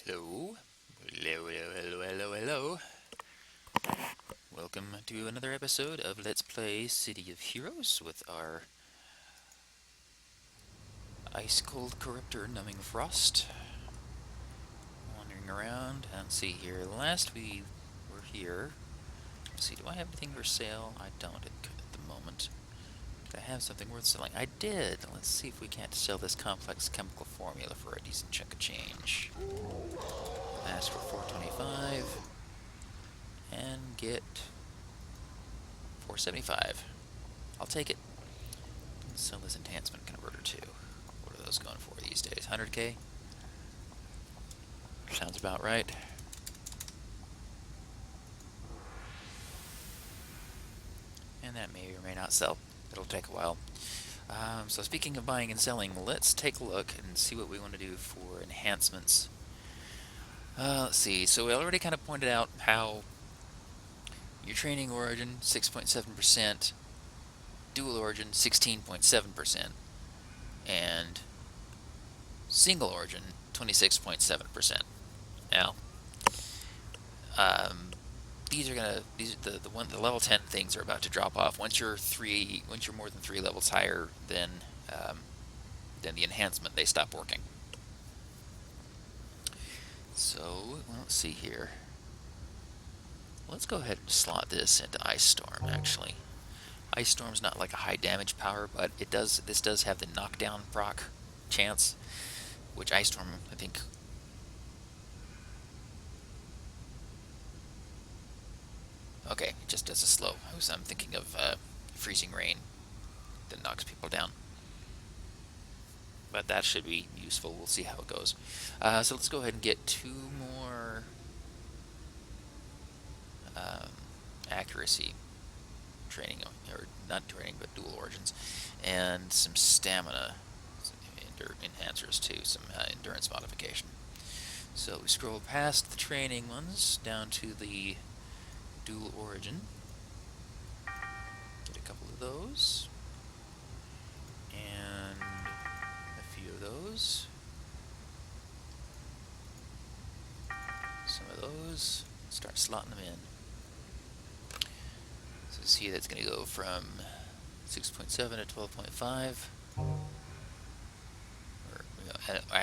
Hello. Hello, hello, hello, hello, hello. Welcome to another episode of Let's Play City of Heroes with our ice cold corruptor Numbing Frost. Wandering around and see here. Last we were here. Let's see, do I have anything for sale? I don't at the moment. Did I have something worth selling? I did. Let's see if we can't sell this complex chemical formula for a decent chunk of change. Ask for 425 and get 475. I'll take it. Let's sell this enhancement converter too. What are those going for these days? 100k? Sounds about right. And that may or may not sell. It'll take a while. So speaking of buying and selling, let's take a look and see what we want to do for enhancements. Let's see. So we already kind of pointed out how your training origin, 6.7%, dual origin, 16.7%, and single origin, 26.7%. Now, these are the level 10 things are about to drop off. Once you're more than 3 levels higher than the enhancement, they stop working. So let's see here. Let's go ahead and slot this into Ice Storm. Actually, Ice Storm's not like a high damage power, but this does have the knockdown proc chance, which Ice Storm, I think. Okay, it just does a slow. I'm thinking of freezing rain that knocks people down. But that should be useful. We'll see how it goes. So let's go ahead and get 2 more accuracy training, or not training, but dual origins, and some stamina enhancers too, some endurance modification. So we scroll past the training ones down to the dual origin. Get a couple of those. And a few of those. Some of those. Start slotting them in. So you see that's going to go from 6.7 to 12.5.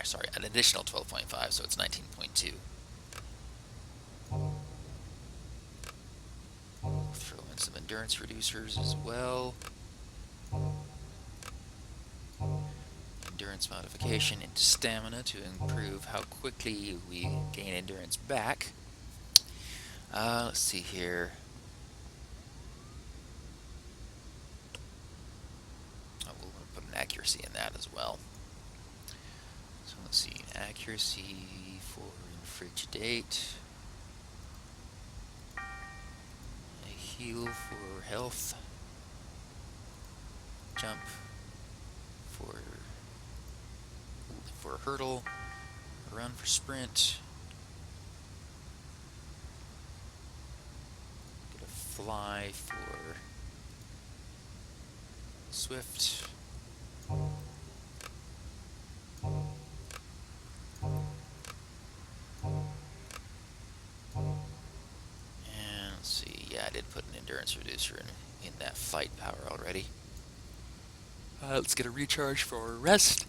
Sorry, an additional 12.5, so it's 19.2. Throw in some endurance reducers as well. Endurance modification into stamina to improve how quickly we gain endurance back. Let's see here. Oh, we'll put an accuracy in that as well. So let's see, accuracy for infrigidate. A heal for health. Jump for a hurdle. Run for sprint. Get a fly for swift. And let's see, yeah, I did put an endurance reducer in that fight power already. Let's get a recharge for rest.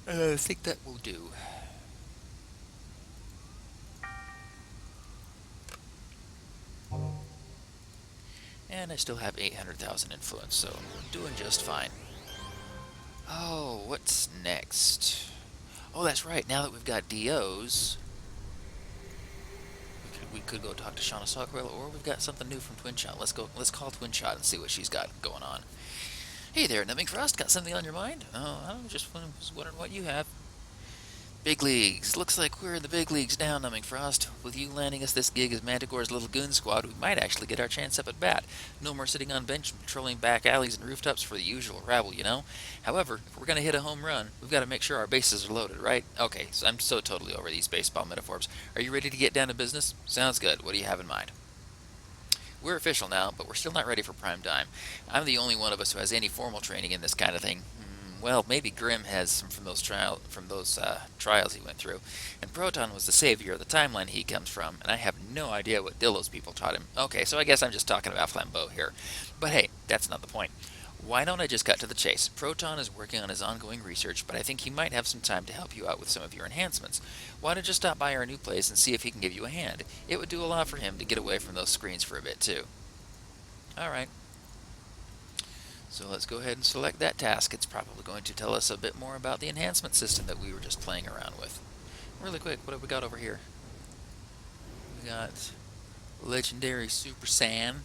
I think that will do. And I still have 800,000 influence, so I'm doing just fine. Oh, what's next? Oh, that's right. Now that we've got DOs, we could go talk to Shauna Stockwell, or we've got something new from Twin Shot. Let's call Twin Shot and see what she's got going on. Hey there, Numbing Frost. Got something on your mind? Oh, I was wondering what you have. Big leagues. Looks like we're in the big leagues now, Numbing Frost. With you landing us this gig as Manticore's little goon squad, we might actually get our chance up at bat. No more sitting on bench and patrolling back alleys and rooftops for the usual rabble, you know? However, if we're going to hit a home run, we've got to make sure our bases are loaded, right? Okay, so I'm so totally over these baseball metaphors. Are you ready to get down to business? Sounds good. What do you have in mind? We're official now, but we're still not ready for prime time. I'm the only one of us who has any formal training in this kind of thing. Well, maybe Grimm has some from those trials he went through, and Proton was the savior of the timeline he comes from, and I have no idea what Dillo's people taught him. Okay, so I guess I'm just talking about Flambeau here. But hey, that's not the point. Why don't I just cut to the chase? Proton is working on his ongoing research, but I think he might have some time to help you out with some of your enhancements. Why don't you stop by our new place and see if he can give you a hand? It would do a lot for him to get away from those screens for a bit, too. Alright. So let's go ahead and select that task. It's probably going to tell us a bit more about the enhancement system that we were just playing around with. Really quick, what have we got over here? We got Legendary Super Saiyan.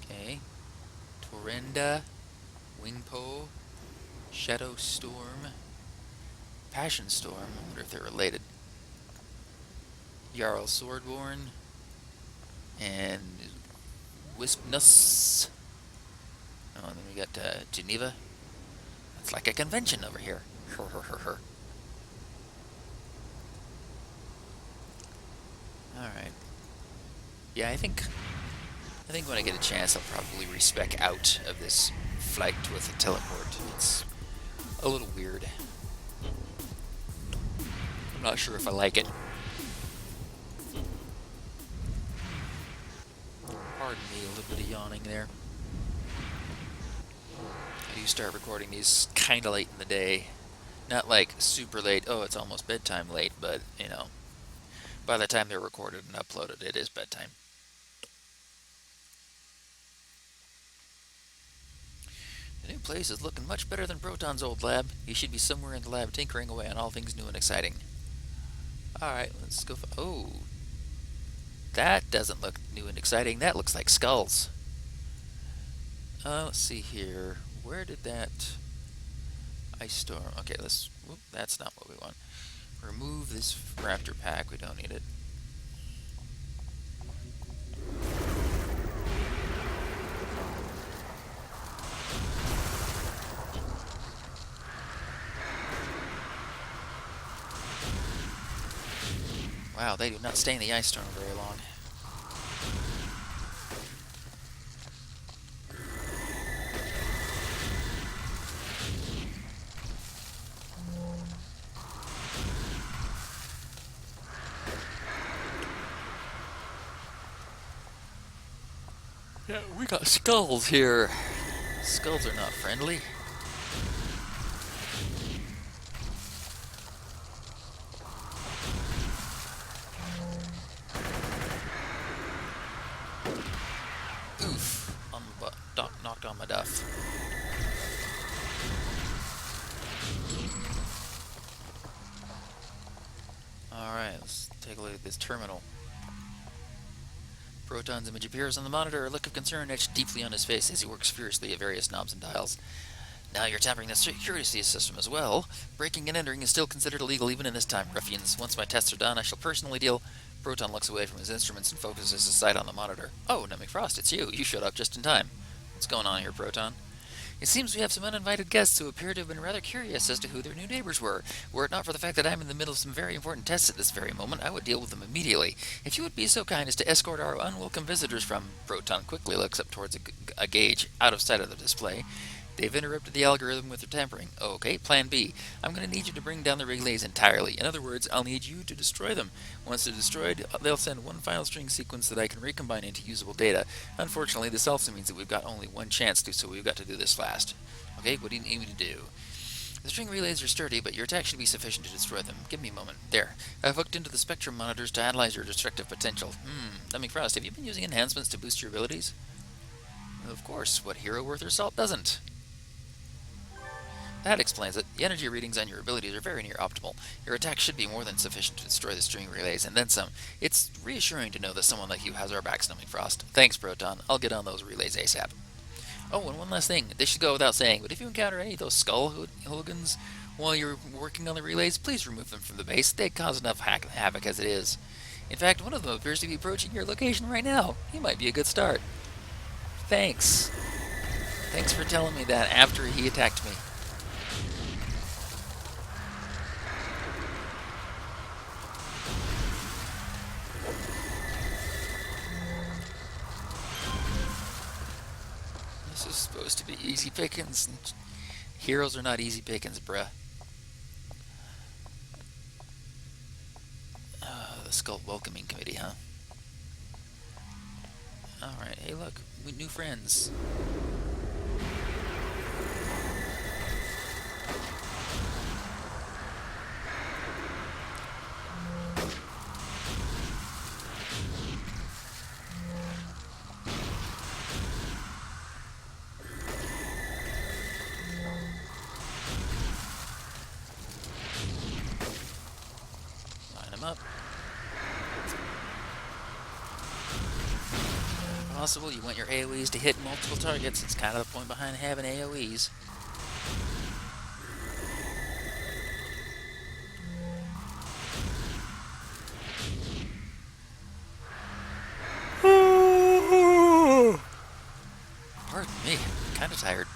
Okay. Torrenda, Wingpo, Shadow Storm, Passion Storm. I wonder if they're related. Jarl Swordborn, and Wispnus. Oh, and then we got Geneva. It's like a convention over here. Alright. Yeah, I think when I get a chance, I'll probably respec out of this flight with a teleport. It's a little weird. I'm not sure if I like it. Pardon me, a little bit of yawning there. I do start recording these kind of late in the day. Not like super late, oh, it's almost bedtime late, but, you know, by the time they're recorded and uploaded, it is bedtime. The new place is looking much better than Proton's old lab. He should be somewhere in the lab tinkering away on all things new and exciting. Alright, let's go. Oh, that doesn't look new and exciting. That looks like skulls. Let's see here. Where did that ice storm? Okay, let's. Whoop, that's not what we want. Remove this raptor pack. We don't need it. Wow, they do not stay in the ice storm very long. Yeah, we got skulls here. Skulls are not friendly. Oof, on my butt, knocked on my duff. Alright, let's take a look at this terminal. Proton's image appears on the monitor, a look of concern etched deeply on his face as he works furiously at various knobs and dials. Now you're tampering the security system as well. Breaking and entering is still considered illegal even in this time, ruffians. Once my tests are done, I shall personally deal. Proton looks away from his instruments and focuses his sight on the monitor. Oh, Numbing Frost, it's you. You showed up just in time. What's going on here, Proton? It seems we have some uninvited guests who appear to have been rather curious as to who their new neighbors were. Were it not for the fact that I'm in the middle of some very important tests at this very moment, I would deal with them immediately. If you would be so kind as to escort our unwelcome visitors from... Proton quickly looks up towards a gauge out of sight of the display. They've interrupted the algorithm with their tampering. Okay, plan B. I'm going to need you to bring down the relays entirely. In other words, I'll need you to destroy them. Once they're destroyed, they'll send one file string sequence that I can recombine into usable data. Unfortunately, this also means that we've got only one chance to, so we've got to do this fast. Okay, what do you need me to do? The string relays are sturdy, but your attack should be sufficient to destroy them. Give me a moment. There. I've hooked into the spectrum monitors to analyze your destructive potential. Numbing Frost, have you been using enhancements to boost your abilities? Of course. What hero worth their salt doesn't? That explains it. The energy readings on your abilities are very near optimal. Your attack should be more than sufficient to destroy the string relays, and then some. It's reassuring to know that someone like you has our backs, Numbing Frost. Thanks, Proton. I'll get on those relays ASAP. Oh, and one last thing. This should go without saying, but if you encounter any of those skull hooligans while you're working on the relays, please remove them from the base. They cause enough havoc as it is. In fact, one of them appears to be approaching your location right now. He might be a good start. Thanks. Thanks for telling me that after he attacked me. is supposed to be easy pickings. Heroes are not easy pickings, bruh. The Skull Welcoming Committee, huh? Alright, hey look, we new friends. Line them up. Possible you want your AoEs to hit multiple targets. It's kind of the point behind having AoEs. Pardon me, I'm kind of tired.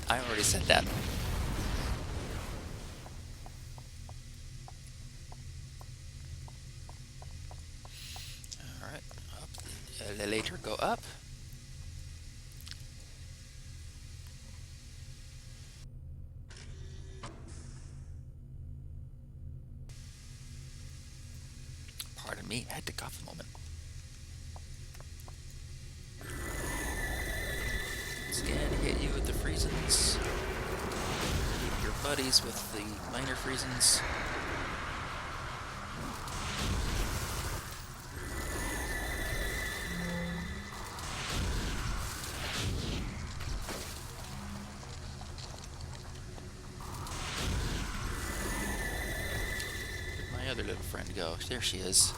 I already said that. Alright, up. The elevator go up. Pardon me, I had to cough a moment. Scan to hit you with the Freezens. Your buddies with the minor Freezens. Where'd my other little friend go? There she is.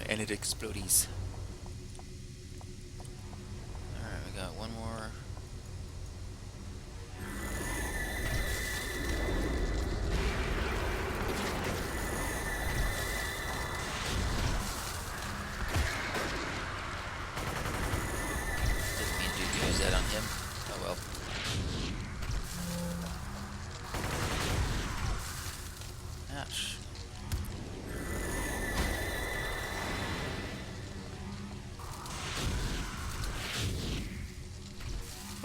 And it explodes. Alright, we got one more. Didn't mean to use that on him. Oh well. Ouch.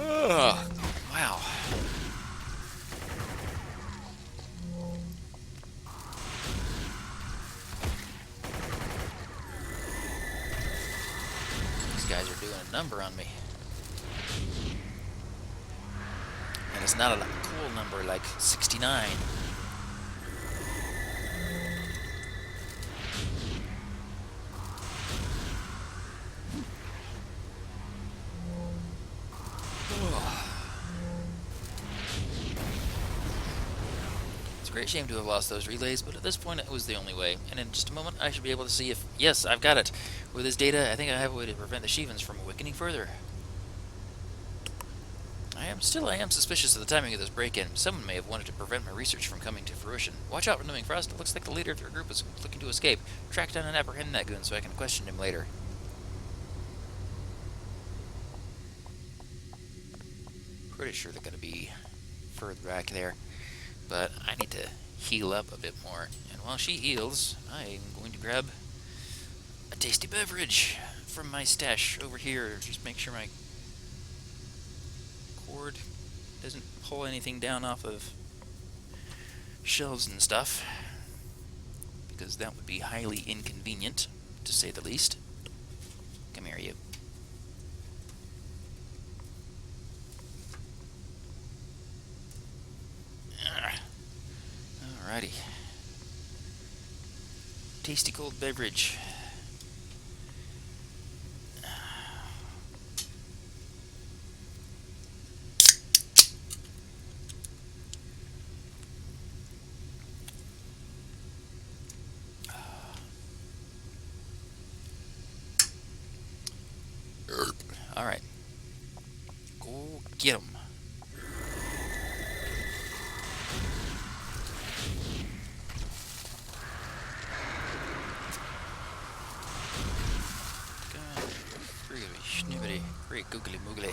Ugh. Wow. These guys are doing a number on me. And it's not a cool number like 69. It's a great shame to have lost those relays, but at this point it was the only way. And in just a moment I should be able to see if... Yes, I've got it. With this data, I think I have a way to prevent the Shivans from awakening further. I am suspicious of the timing of this break-in. Someone may have wanted to prevent my research from coming to fruition. Watch out for Numbing Frost. It looks like the leader of your group is looking to escape. Track down and apprehend that goon so I can question him later. Pretty sure they're going to be further back there. But I need to heal up a bit more. And while she heals, I am going to grab a tasty beverage from my stash over here. Just make sure my cord doesn't pull anything down off of shelves and stuff, because that would be highly inconvenient, to say the least. Come here, you. Alrighty. Tasty cold beverage. Alright. Go get him. Schnibbity, great googly moogly.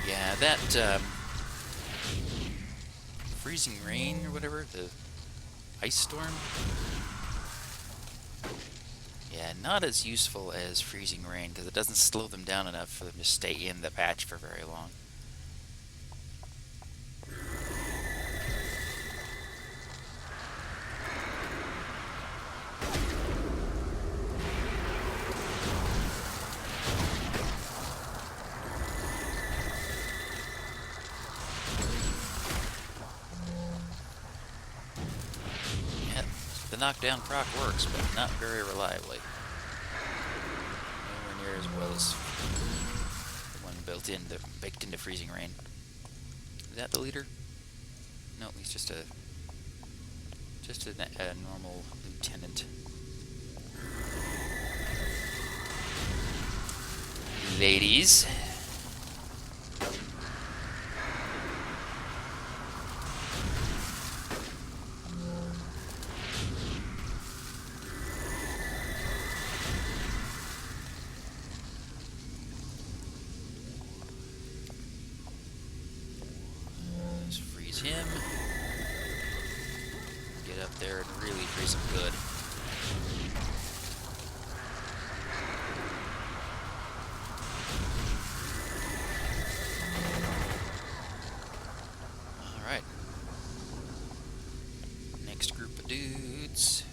Yeah, that freezing rain or whatever, the ice storm. Yeah, not as useful as freezing rain because it doesn't slow them down enough for them to stay in the patch for very long. Yep, the knockdown proc works, but not very reliably. Nowhere near as well as the one baked into freezing rain. Is that the leader? No, he's just a normal lieutenant. Ladies. Let's freeze him. Get up there and really freeze him good. Alright. Next group of dudes.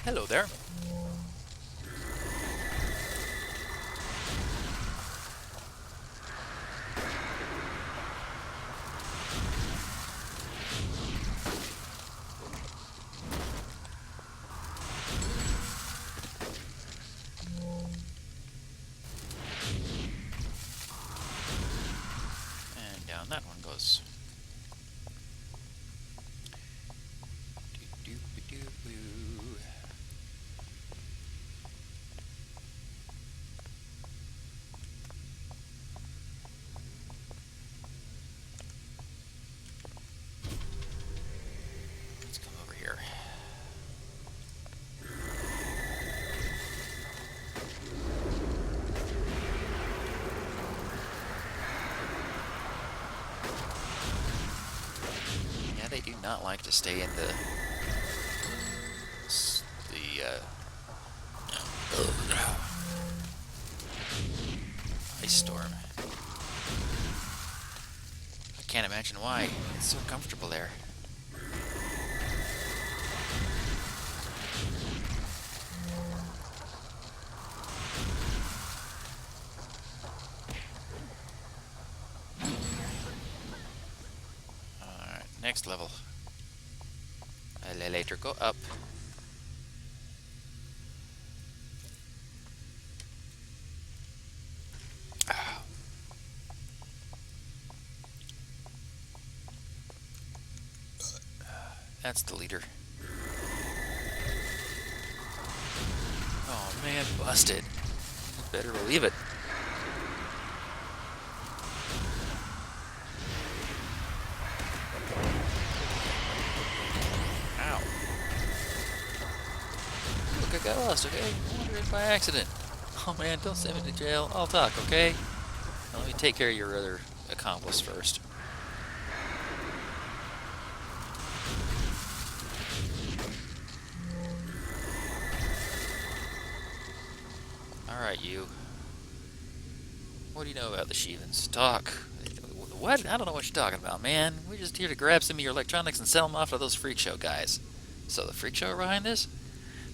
Hello there. And down that one goes. Let's come over here. Yeah, they do not like to stay in the ice storm. I can't imagine why. It's so comfortable there. Alright, next level. Later, go up. That's the leader. Oh man, busted. Better believe it. Ow. Look, I got lost, okay? I wandered by accident. Oh man, don't send me to jail. I'll talk, okay? Now, let me take care of your other accomplice first. Alright, you. What do you know about the Shivans? Talk. What? I don't know what you're talking about, man. We're just here to grab some of your electronics and sell them off to those freak show guys. So the freak show are behind this?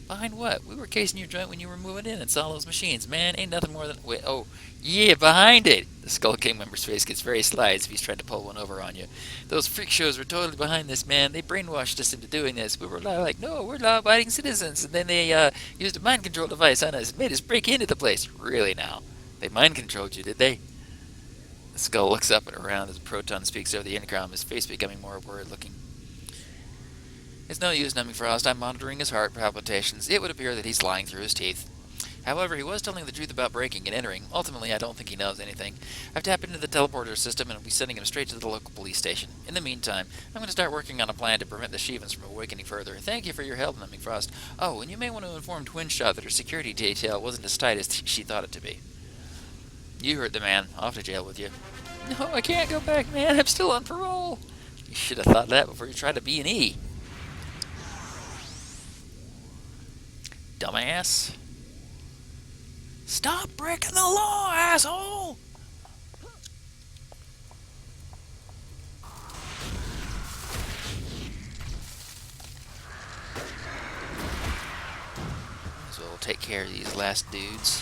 Behind what? We were casing your joint when you were moving in and saw those machines. Man, ain't nothing more than. Wait, oh, yeah, behind it! The Skull King member's face gets very sly as if he's trying to pull one over on you. Those freak shows were totally behind this, man. They brainwashed us into doing this. We were like, no, we're law abiding citizens. And then they used a mind control device on us and made us break into the place. Really now? They mind controlled you, did they? The Skull looks up and around as Proton speaks over the intercom, his face becoming more worried looking. It's no use, Numbing Frost. I'm monitoring his heart palpitations. It would appear that he's lying through his teeth. However, he was telling the truth about breaking and entering. Ultimately, I don't think he knows anything. I've tapped into the teleporter system and will be sending him straight to the local police station. In the meantime, I'm going to start working on a plan to prevent the Shivans from awakening further. Thank you for your help, Numbing Frost. Oh, and you may want to inform Twinshot that her security detail wasn't as tight as she thought it to be. You heard the man. Off to jail with you. No, I can't go back, man. I'm still on parole. You should have thought that before you tried to be an E. Dumbass. Stop breaking the law, asshole! So we'll take care of these last dudes.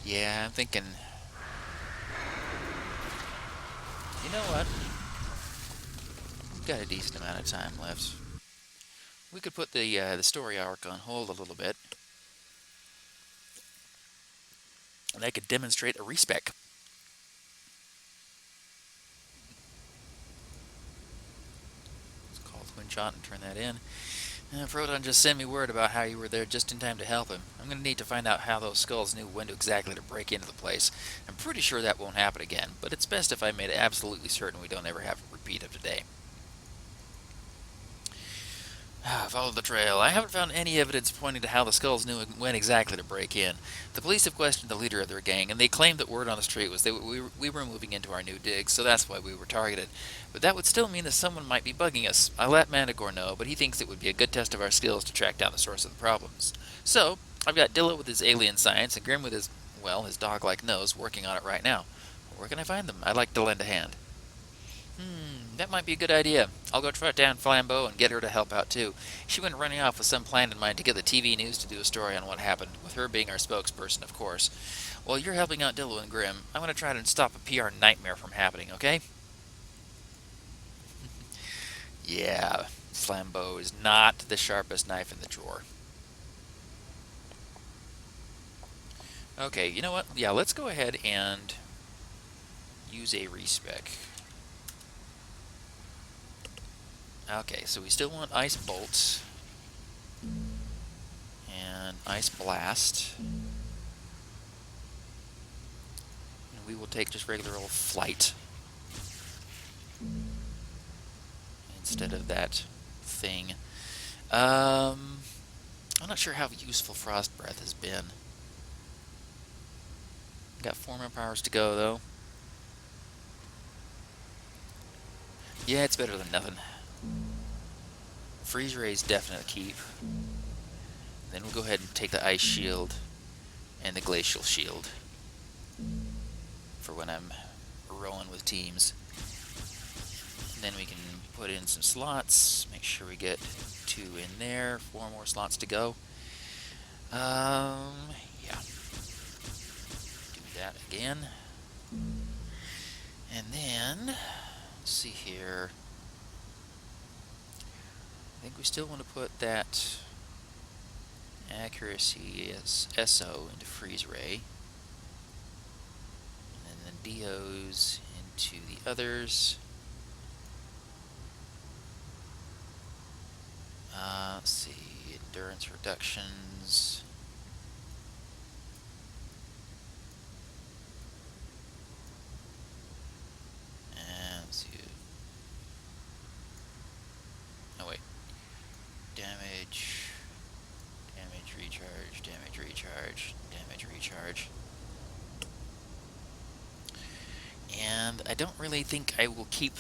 Yeah, I'm thinking. You know what? We've got a decent amount of time left. We could put the story arc on hold a little bit, and I could demonstrate a respec. Let's call Twinshot and turn that in. Proton just sent me word about how you were there just in time to help him. I'm going to need to find out how those skulls knew when to exactly to break into the place. I'm pretty sure that won't happen again, but it's best if I made absolutely certain we don't ever have a repeat of today. Follow the trail. I haven't found any evidence pointing to how the skulls knew when exactly to break in. The police have questioned the leader of their gang, and they claimed that word on the street was that we were moving into our new digs, so that's why we were targeted. But that would still mean that someone might be bugging us. I let Manticore know, but he thinks it would be a good test of our skills to track down the source of the problems. So, I've got Dillo with his alien science, and Grim with his, well, his dog-like nose, working on it right now. Where can I find them? I'd like to lend a hand. That might be a good idea. I'll go track down Flambeau and get her to help out too. She went running off with some plan in mind to get the TV news to do a story on what happened, with her being our spokesperson, of course. While you're helping out Dillo and Grim, I'm going to try to stop a PR nightmare from happening, okay? Yeah, Flambeau is not the sharpest knife in the drawer. Okay, you know what? Yeah, let's go ahead and use a respec. Okay, so we still want Ice Bolt and Ice Blast. And we will take just regular old Flight instead of that thing. I'm not sure how useful Frost Breath has been. Got 4 more powers to go, though. Yeah, it's better than nothing. Freeze Ray's definite keep. Then we'll go ahead and take the Ice Shield and the Glacial Shield for when I'm rolling with teams. And then we can put in some slots, make sure we get 2 in there, 4 more slots to go. Yeah. Do that again. And then, let's see here. I think we still want to put that accuracy as SO into Freeze Ray. And then the DOs into the others. Let's see, endurance reductions. And let's see. Oh wait. Damage, recharge, damage, recharge. And I don't really think I will keep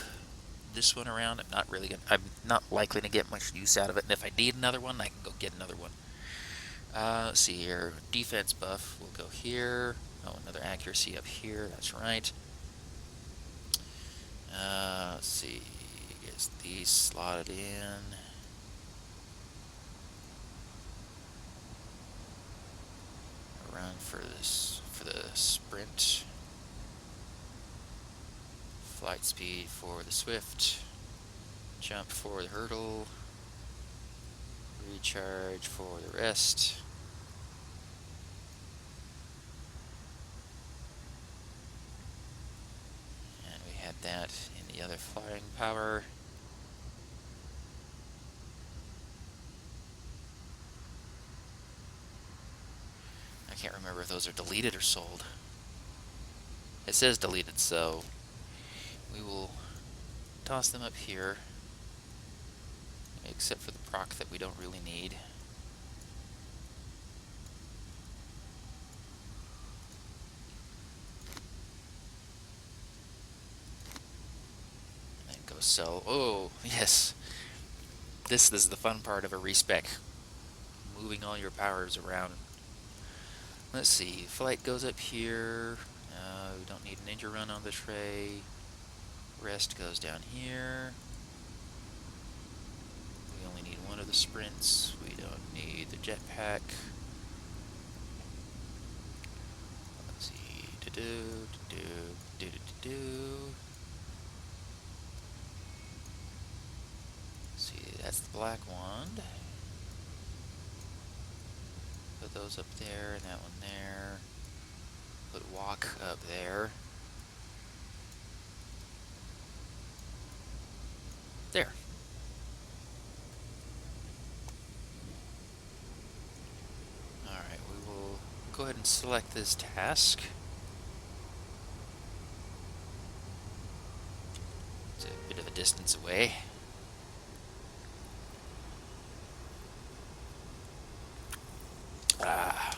this one around. I'm not likely to get much use out of it, and if I need another one, I can go get another one. Let's see here. Defense buff will go here. Oh, another accuracy up here. That's right. Let's see. Get these slotted in. Run for this for the sprint. Flight speed for the swift. Jump for the hurdle. Recharge for the rest. And we had that in the other flying power. I can't remember if those are deleted or sold. It says deleted, so we will toss them up here, except for the proc that we don't really need. And go sell. Oh, yes. This is the fun part of a respec. Moving all your powers around. Let's see. Flight goes up here. We don't need a ninja run on the tray. Rest goes down here. We only need one of the sprints. We don't need the jetpack. Let's see. See, that's the black wand. Put those up there and that one there. Put walk up there. There. Alright, we will go ahead and select this task. It's a bit of a distance away. Ah,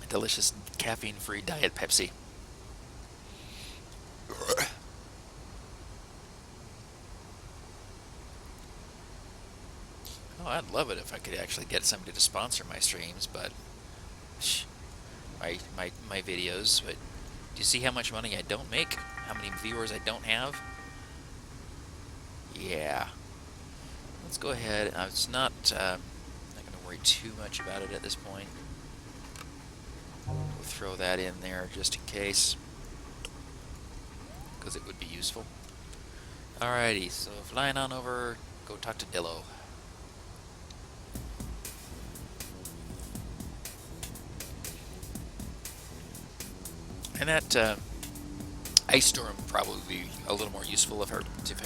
a delicious caffeine-free Diet Pepsi. Oh, I'd love it if I could actually get somebody to sponsor my streams, but my videos. But do you see how much money I don't make? How many viewers I don't have? Yeah. Let's go ahead. It's not going to worry too much about it at this point. We'll throw that in there just in case, because it would be useful. Alrighty, so flying on over, go talk to Dillo. And that ice storm would probably be a little more useful if I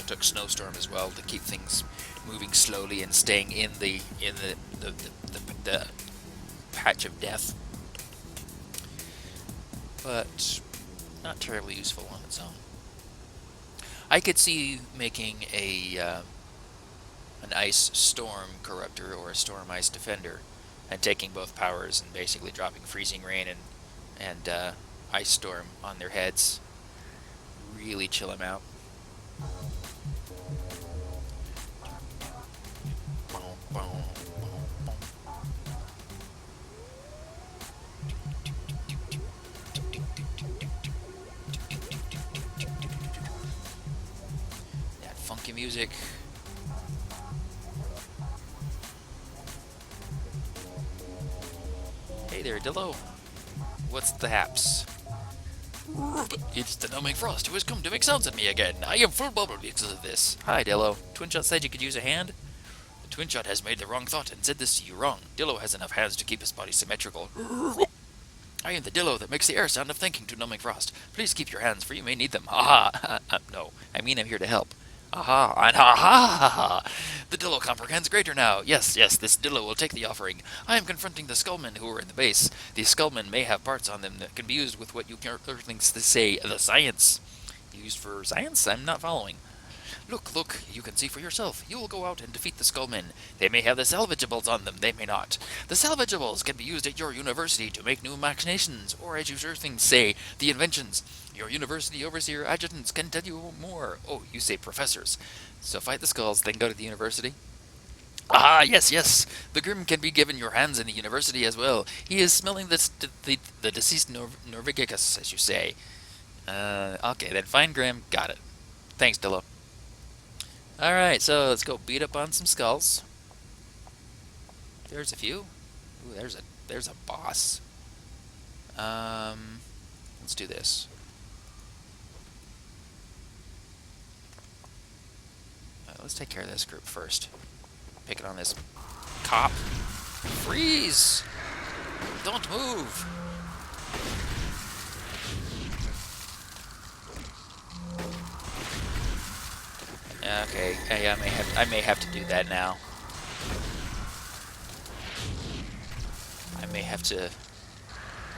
took snowstorm as well to keep things moving slowly and staying in the patch of death. But not terribly useful on its own. I could see making an ice storm corruptor or a storm ice defender, and taking both powers and basically dropping freezing rain and ice storm on their heads. Really chill them out. That funky music. Hey there, Dillo. What's the haps? It's the Numbing Frost who has come to make sounds at me again. I am full bubbled because of this. Hi, Dillo. Twinshot said you could use a hand? The Twinshot has made the wrong thought and said this to you wrong. Dillo has enough hands to keep his body symmetrical. I am the Dillo that makes the air sound of thanking to Numbing Frost. Please keep your hands, for you may need them. Ha ha. No, I mean I'm here to help. Aha, and ha ha ha ha! The Dillo comprehends greater now. Yes, this Dillo will take the offering. I am confronting the Skullmen who are in the base. These Skullmen may have parts on them that can be used with what you Earthlings say, the science. Used for science? I'm not following. Look, you can see for yourself. You will go out and defeat the Skullmen. They may have the salvageables on them, they may not. The salvageables can be used at your university to make new machinations, or as you Earthlings say, the inventions. Your university overseer adjutants can tell you more. Oh, you say professors. So fight the skulls, then go to the university? Ah, yes, yes. The Grim can be given your hands in the university as well. He is smelling the deceased Norvegicus, as you say. Okay, then fine, Grim. Got it. Thanks, Dillo. Alright, so let's go beat up on some skulls. There's a few. Ooh, there's a boss. Um, let's do this. Let's take care of this group first. Pick it on this cop. Freeze! Don't move! Okay, I may have to do that now. I may have to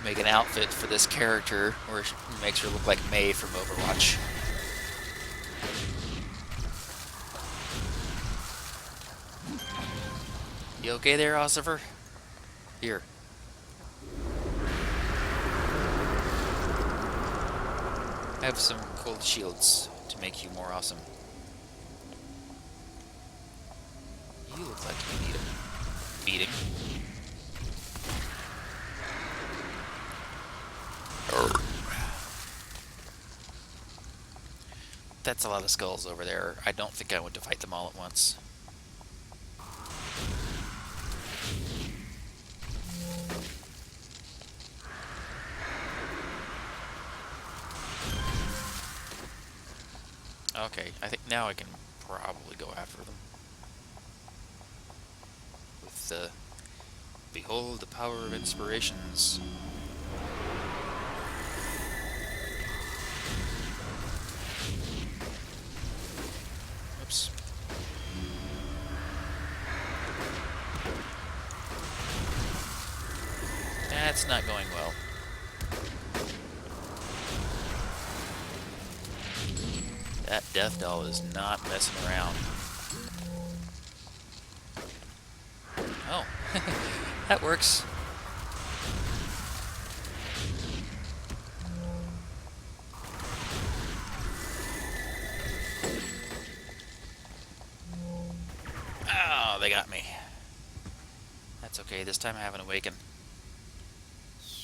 make an outfit for this character where it makes her look like Mei from Overwatch. You okay there, Ossifer? Here. I have some cold shields to make you more awesome. You look like you need a beating. That's a lot of skulls over there. I don't think I want to fight them all at once. Okay, I think now I can probably go after them. With the Behold the Power of Inspirations. Oops. That's not going well. That death doll is not messing around. Oh, that works. Oh, they got me. That's okay, this time I haven't awakened.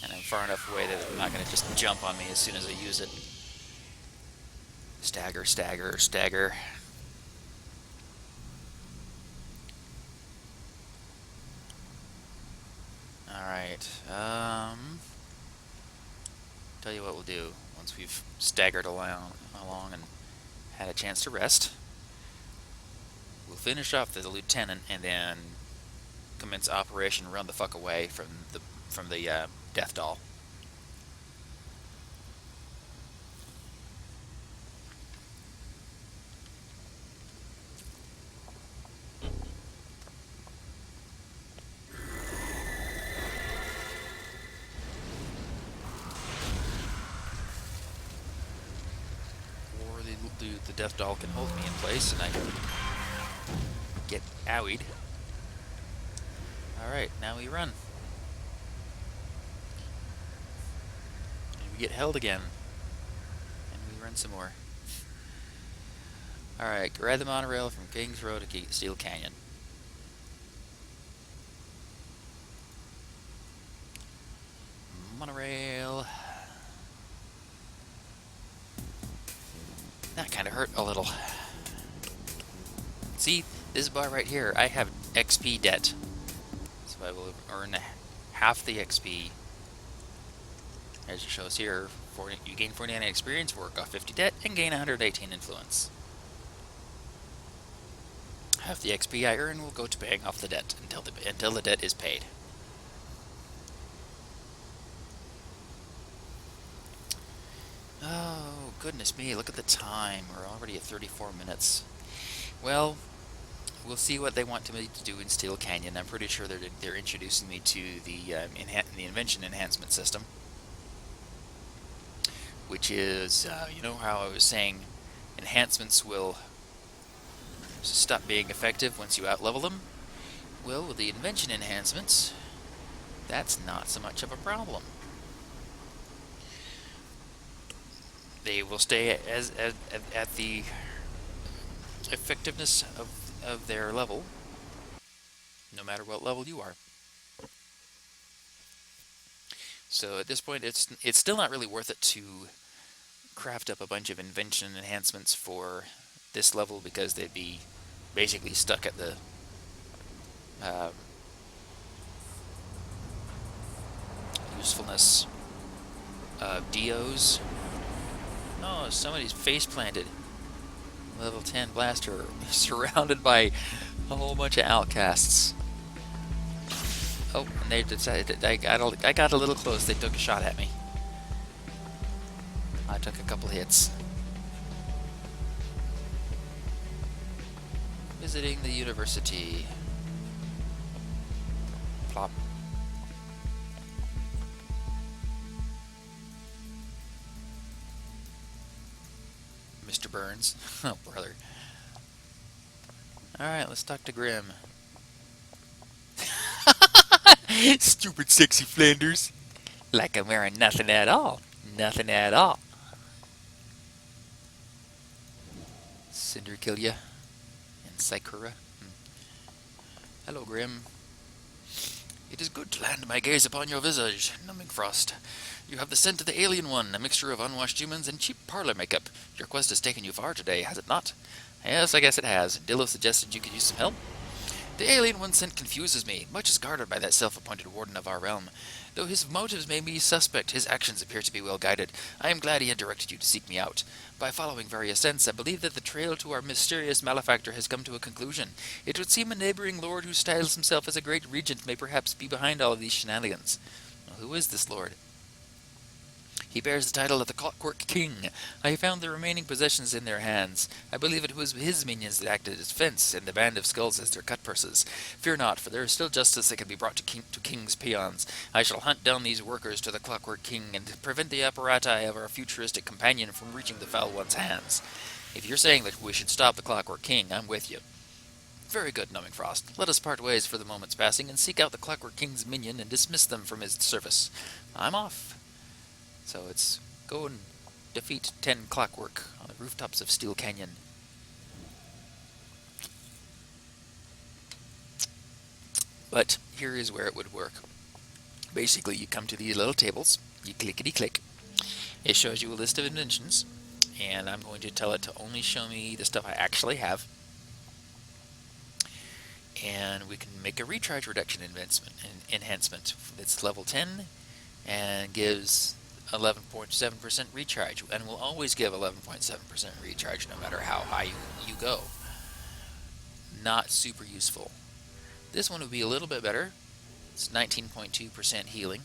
And I'm far enough away that I'm not going to just jump on me as soon as I use it. Stagger, stagger, stagger. Alright, tell you what we'll do. Once we've staggered along and had a chance to rest, we'll finish off the lieutenant and then commence Operation Run the Fuck Away from the Death Doll. Or the Death Doll can hold me in place and I can get owied. Alright, now we run. And we get held again. And we run some more. Alright, ride the monorail from Kings Row to Steel Canyon. Monorail. That kind of hurt a little. See, this bar right here, I have XP debt. So I will earn half the XP. As it shows here, you gain 49 experience, work off 50 debt, and gain 118 influence. Half the XP I earn will go to paying off the debt until the debt is paid. Oh, goodness me, look at the time. We're already at 34 minutes. Well, we'll see what they want me to do in Steel Canyon. I'm pretty sure they're introducing me to the invention enhancement system, which is, you know how I was saying enhancements will stop being effective once you outlevel them? Well, with the invention enhancements, that's not so much of a problem. They will stay at the effectiveness of their level, no matter what level you are. So at this point, it's still not really worth it to craft up a bunch of invention enhancements for this level because they'd be basically stuck at the uh, usefulness of DOs. No, somebody's face planted. Level 10 blaster surrounded by a whole bunch of outcasts. Oh, and they decided I got a little close. They took a shot at me. I took a couple hits. Visiting the university. Plop. Mr. Burns. Oh, brother. Alright, let's talk to Grim. Stupid sexy Flanders. Like I'm wearing nothing at all. Nothing at all. Cinder kill ya. And Sakura. Hello, Grim. It is good to land my gaze upon your visage, Numbing Frost. You have the scent of the alien one, a mixture of unwashed humans and cheap parlor makeup. Your quest has taken you far today, has it not? Yes, I guess it has. Dillo suggested you could use some help. The alien one scent confuses me, much as guarded by that self-appointed warden of our realm. Though his motives may be suspect, his actions appear to be well guided. I am glad he had directed you to seek me out. By following various scents, I believe that the trail to our mysterious malefactor has come to a conclusion. It would seem a neighboring lord who styles himself as a great regent may perhaps be behind all of these shenanigans. Well, who is this lord? He bears the title of the Clockwork King. I found the remaining possessions in their hands. I believe it was his minions that acted as fence, and the band of skulls as their cut-purses. Fear not, for there is still justice that can be brought to King's peons. I shall hunt down these workers to the Clockwork King, and prevent the apparati of our futuristic companion from reaching the foul one's hands. If you're saying that we should stop the Clockwork King, I'm with you. Very good, Numbing Frost. Let us part ways for the moment's passing, and seek out the Clockwork King's minion, and dismiss them from his service. I'm off. So it's go and defeat 10 Clockwork on the rooftops of Steel Canyon. But here is where it would work. Basically, you come to these little tables, you clickety-click. It shows you a list of inventions, and I'm going to tell it to only show me the stuff I actually have. And we can make a recharge reduction enhancement. It's level 10 and gives 11.7% recharge, and will always give 11.7% recharge no matter how high you go. Not super useful. This one would be a little bit better. It's 19.2% healing,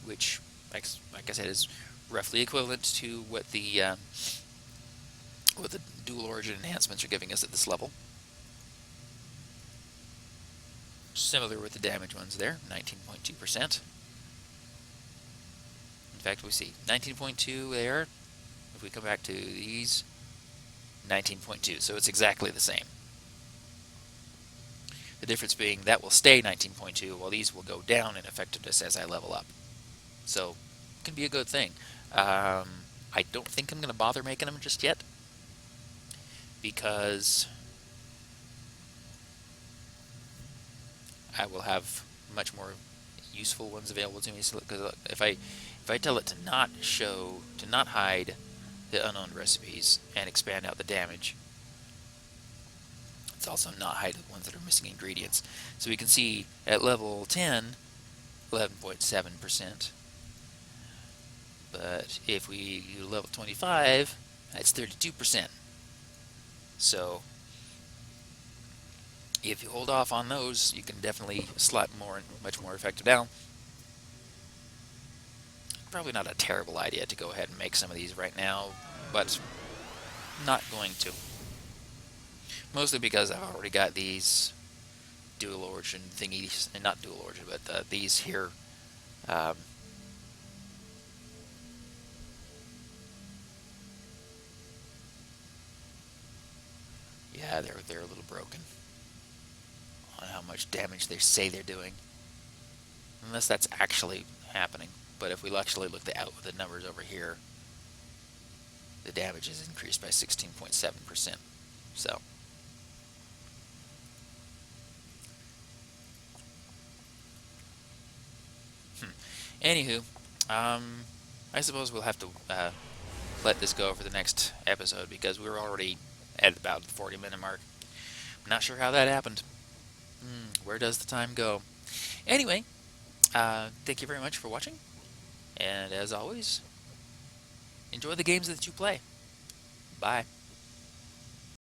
which, like I said, is roughly equivalent to what the dual origin enhancements are giving us at this level. Similar with the damage ones there, 19.2%. In fact, we see 19.2 there. If we come back to these, 19.2. So it's exactly the same. The difference being that will stay 19.2, while these will go down in effectiveness as I level up. So it can be a good thing. I don't think I'm going to bother making them just yet, because I will have much more useful ones available to me. So, because if I tell it to not hide the unknown recipes and expand out the damage, it's also not hide the ones that are missing ingredients. So we can see at level 10, 11.7%. But if we do level 25, that's 32%. So if you hold off on those, you can definitely slap much more effective down. Probably not a terrible idea to go ahead and make some of these right now, but not going to. Mostly because I've already got these dual origin thingies, and not dual origin, but these here. Yeah, they're a little broken on how much damage they say they're doing, unless that's actually happening. But if we actually look at the numbers over here, the damage is increased by 16.7%. So Anywho, um, I suppose we'll have to let this go for the next episode because we're already at about the 40-minute mark. I'm not sure how that happened. Where does the time go? Anyway, thank you very much for watching, and as always, enjoy the games that you play. Bye.